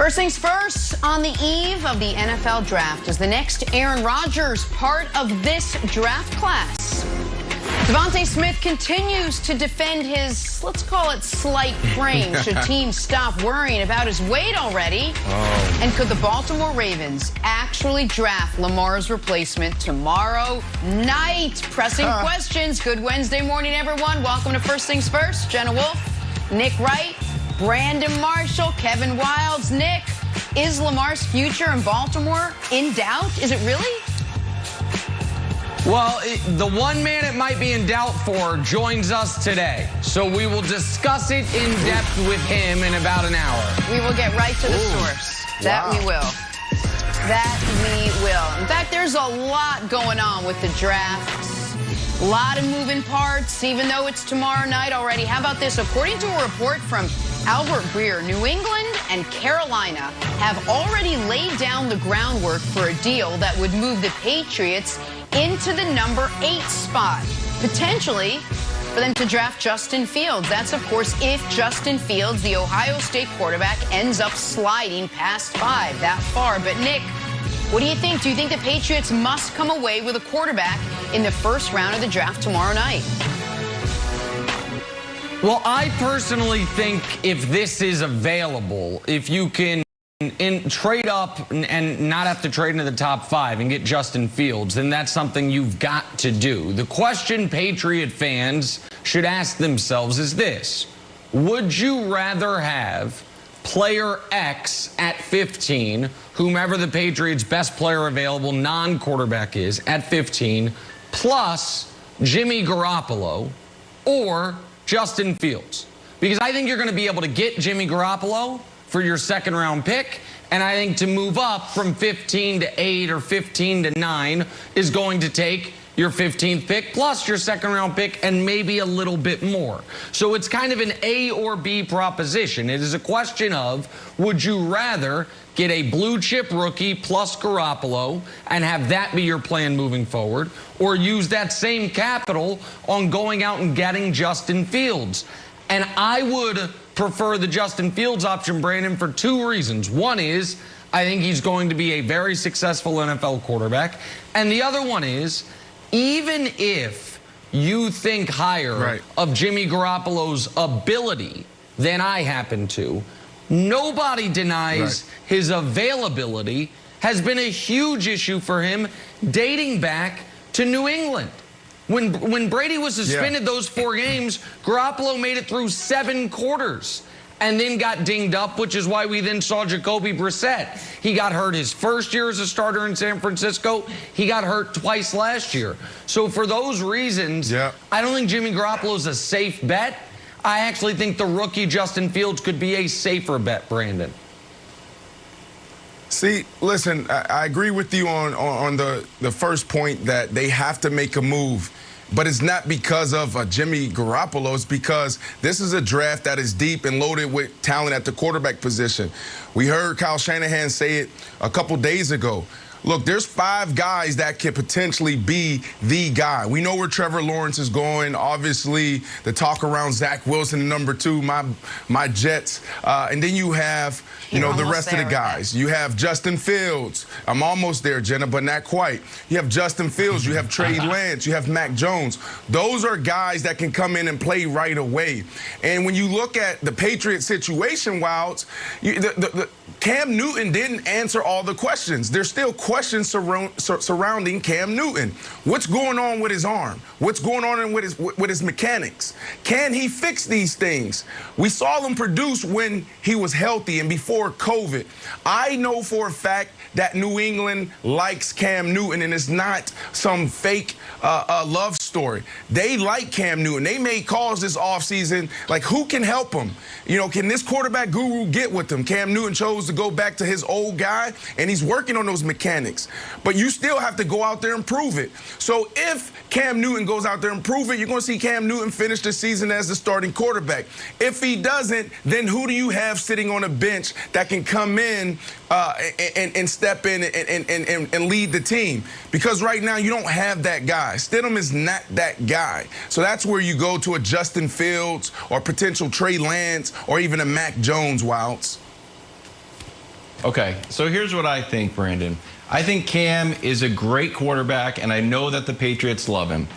First things first, on the eve of the NFL draft, is the next Aaron Rodgers part of this draft class? Devontae Smith continues to defend his, let's call it, slight frame. Should teams stop worrying about his weight already? And could the Baltimore Ravens actually draft Lamar's replacement tomorrow night? Pressing questions. Good Wednesday morning, everyone. Welcome to First Things First. Jenna Wolf, Nick Wright, Brandon Marshall, Kevin Wilds. Nick, is Lamar's future in Baltimore in doubt? Is it really? Well, the one man it might be in doubt for joins us today. So we will discuss it in depth with him in about an hour. We will get right to the source. That we will. That we will. In fact, there's a lot going on with the draft. A lot of moving parts, even though it's tomorrow night already. How about this? According to a report from Albert Breer, New England and Carolina have already laid down the groundwork for a deal that would move the Patriots into the number 8 spot, potentially for them to draft Justin Fields. That's, of course, if Justin Fields, the Ohio State quarterback, ends up sliding past 5 that far. But, Nick, what do you think? Do you think the Patriots must come away with a quarterback in the first round of the draft tomorrow night? Well, I personally think if this is available, if you can trade up and not have to trade into the top 5 and get Justin Fields, then that's something you've got to do. The question Patriot fans should ask themselves is this: would you rather have player X at 15, whomever the Patriots' best player available non-quarterback is at 15, plus Jimmy Garoppolo, or Justin Fields? Because I think you're going to be able to get Jimmy Garoppolo for your second-round pick, and I think to move up from 15 to 8 or 15 to 9 is going to take your 15th pick plus your second-round pick and maybe a little bit more. So it's kind of an A or B proposition. It is a question of, would you rather get a blue-chip rookie plus Garoppolo and have that be your plan moving forward, or use that same capital on going out and getting Justin Fields? And I would prefer the Justin Fields option, Brandon, for 2 reasons. One is, I think he's going to be a very successful NFL quarterback. And the other one is, even if you think higher of Jimmy Garoppolo's ability than I happen to, nobody denies his availability has been a huge issue for him dating back to New England. When Brady was suspended those 4 games, Garoppolo made it through 7 quarters and then got dinged up, which is why we then saw Jacoby Brissett. He got hurt his first year as a starter in San Francisco. He got hurt twice last year. So for those reasons, I don't think Jimmy Garoppolo is a safe bet. I actually think the rookie Justin Fields could be a safer bet, Brandon. See, listen, I agree with you on the first point that they have to make a move. But it's not because of Jimmy Garoppolo. It's because this is a draft that is deep and loaded with talent at the quarterback position. We heard Kyle Shanahan say it a couple days ago. Look, there's 5 guys that could potentially be the guy. We know where Trevor Lawrence is going. Obviously, the talk around Zach Wilson, number 2, my Jets. And then you have, the rest of the guys. You have Justin Fields. I'm almost there, Jenna, but not quite. You have Justin Fields. You have Trey Lance. You have Mac Jones. Those are guys that can come in and play right away. And when you look at the Patriots situation, Wilds, Cam Newton didn't answer all the questions. There's still questions surrounding Cam Newton. What's going on with his arm? What's going on with his mechanics? Can he fix these things? We saw him produce when he was healthy and before COVID. I know for a fact that New England likes Cam Newton, and it's not some fake love story. They like Cam Newton. They made calls this offseason, like, who can help him? Can this quarterback guru get with him? Cam Newton chose to go back to his old guy, and he's working on those mechanics. But you still have to go out there and prove it. So if Cam Newton goes out there and prove it, you're going to see Cam Newton finish the season as the starting quarterback. If he doesn't, then who do you have sitting on a bench that can come in and step in and lead the team? Because right now you don't have that guy. Stidham is not that guy. So that's where you go to a Justin Fields or potential Trey Lance or even a Mac Jones, Wilds. Okay, so here's what I think, Brandon. I think Cam is a great quarterback, and I know that the Patriots love him.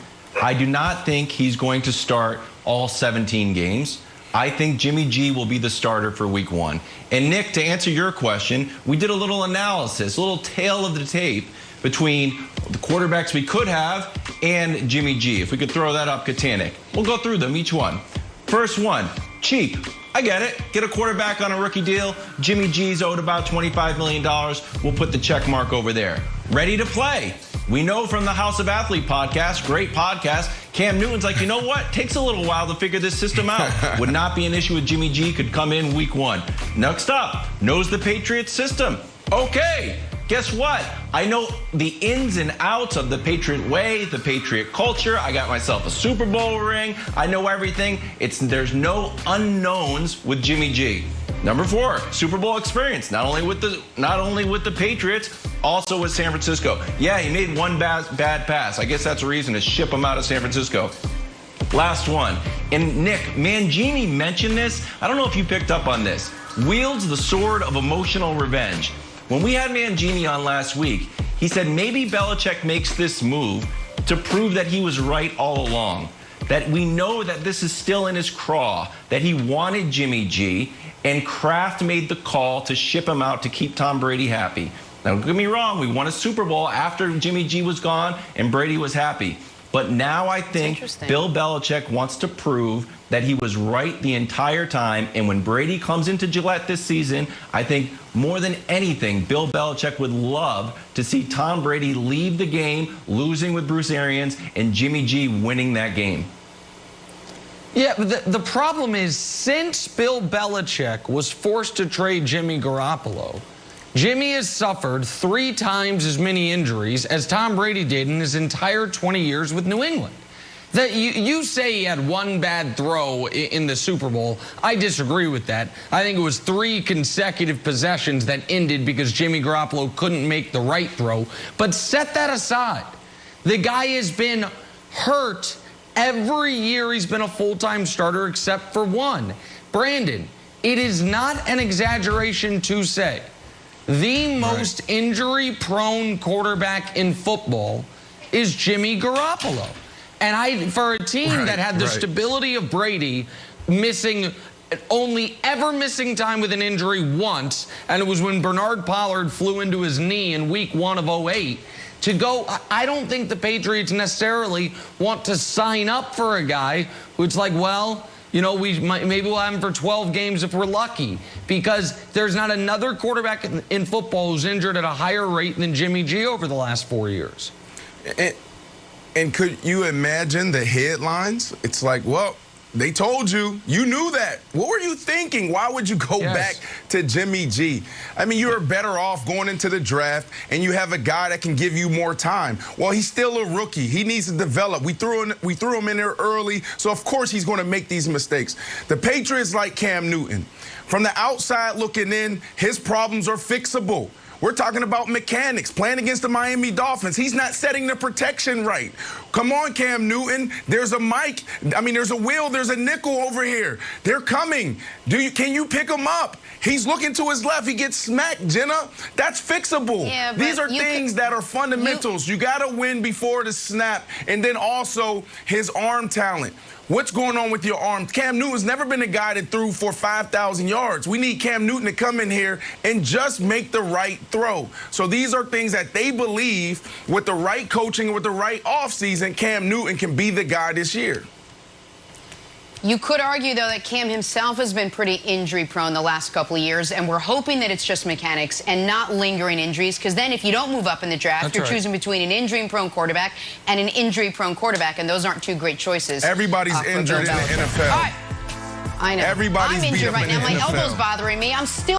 I do not think he's going to start all 17 games. I think Jimmy G will be the starter for week 1. And Nick, to answer your question, we did a little analysis, a little tail of the tape between the quarterbacks we could have and Jimmy G. If we could throw that up, Katanic. We'll go through them, each one. First one, cheap. I get it. Get a quarterback on a rookie deal. Jimmy G's owed about $25 million. We'll put the check mark over there. Ready to play. We know from the House of Athlete podcast, great podcast, Cam Newton's like, you know what? Takes a little while to figure this system out. Would not be an issue with Jimmy G. Could come in week 1. Next up, knows the Patriots system. Okay. Guess what? I know the ins and outs of the Patriot way, the Patriot culture. I got myself a Super Bowl ring. I know everything. There's no unknowns with Jimmy G. Number 4, Super Bowl experience. Not only with the Patriots, also with San Francisco. Yeah, he made one bad pass. I guess that's a reason to ship him out of San Francisco. Last one. And Nick, Mangini mentioned this. I don't know if you picked up on this. Wields the sword of emotional revenge. When we had Mangini on last week, he said maybe Belichick makes this move to prove that he was right all along. That we know that this is still in his craw, that he wanted Jimmy G, and Kraft made the call to ship him out to keep Tom Brady happy. Now, don't get me wrong, we won a Super Bowl after Jimmy G was gone and Brady was happy. But now I think Bill Belichick wants to prove that he was right the entire time. And when Brady comes into Gillette this season, I think more than anything, Bill Belichick would love to see Tom Brady leave the game, losing with Bruce Arians, and Jimmy G winning that game. Yeah, but the problem is, since Bill Belichick was forced to trade Jimmy Garoppolo, Jimmy has suffered 3 times as many injuries as Tom Brady did in his entire 20 years with New England. That you say he had one bad throw in the Super Bowl. I disagree with that. I think it was 3 consecutive possessions that ended because Jimmy Garoppolo couldn't make the right throw. But set that aside. The guy has been hurt every year he's been a full-time starter except for 1. Brandon, it is not an exaggeration to say the most injury-prone quarterback in football is Jimmy Garoppolo. And for a team that had the stability of Brady, only ever missing time with an injury once, and it was when Bernard Pollard flew into his knee in week 1 of 2008, to go, I don't think the Patriots necessarily want to sign up for a guy who's like, well, you know, maybe we'll have him for 12 games if we're lucky, because there's not another quarterback in football who's injured at a higher rate than Jimmy G over the last 4 years. And could you imagine the headlines? It's like, well, they told you. You knew that. What were you thinking? Why would you go back to Jimmy G? I mean, you're better off going into the draft and you have a guy that can give you more time. Well, he's still a rookie. He needs to develop. We threw him in there early, so of course he's going to make these mistakes. The Patriots like Cam Newton. From the outside looking in, his problems are fixable. We're talking about mechanics, playing against the Miami Dolphins. He's not setting the protection right. Come on, Cam Newton. There's a mic. I mean, there's a wheel. There's a nickel over here. They're coming. Can you pick him up? He's looking to his left. He gets smacked, Jenna. That's fixable. Yeah, these are things that are fundamentals. You got to win before the snap. And then also his arm talent. What's going on with your arm? Cam Newton's never been a guy that threw for 5,000 yards. We need Cam Newton to come in here and just make the right throw. So these are things that they believe with the right coaching and with the right offseason, Cam Newton can be the guy this year. You could argue, though, that Cam himself has been pretty injury-prone the last couple of years, and we're hoping that it's just mechanics and not lingering injuries, because then if you don't move up in the draft, you're choosing between an injury-prone quarterback and an injury-prone quarterback, and those aren't 2 great choices. Everybody's injured in the NFL. All right. I know. Everybody's I'm injured right now. My elbow's bothering me. I'm still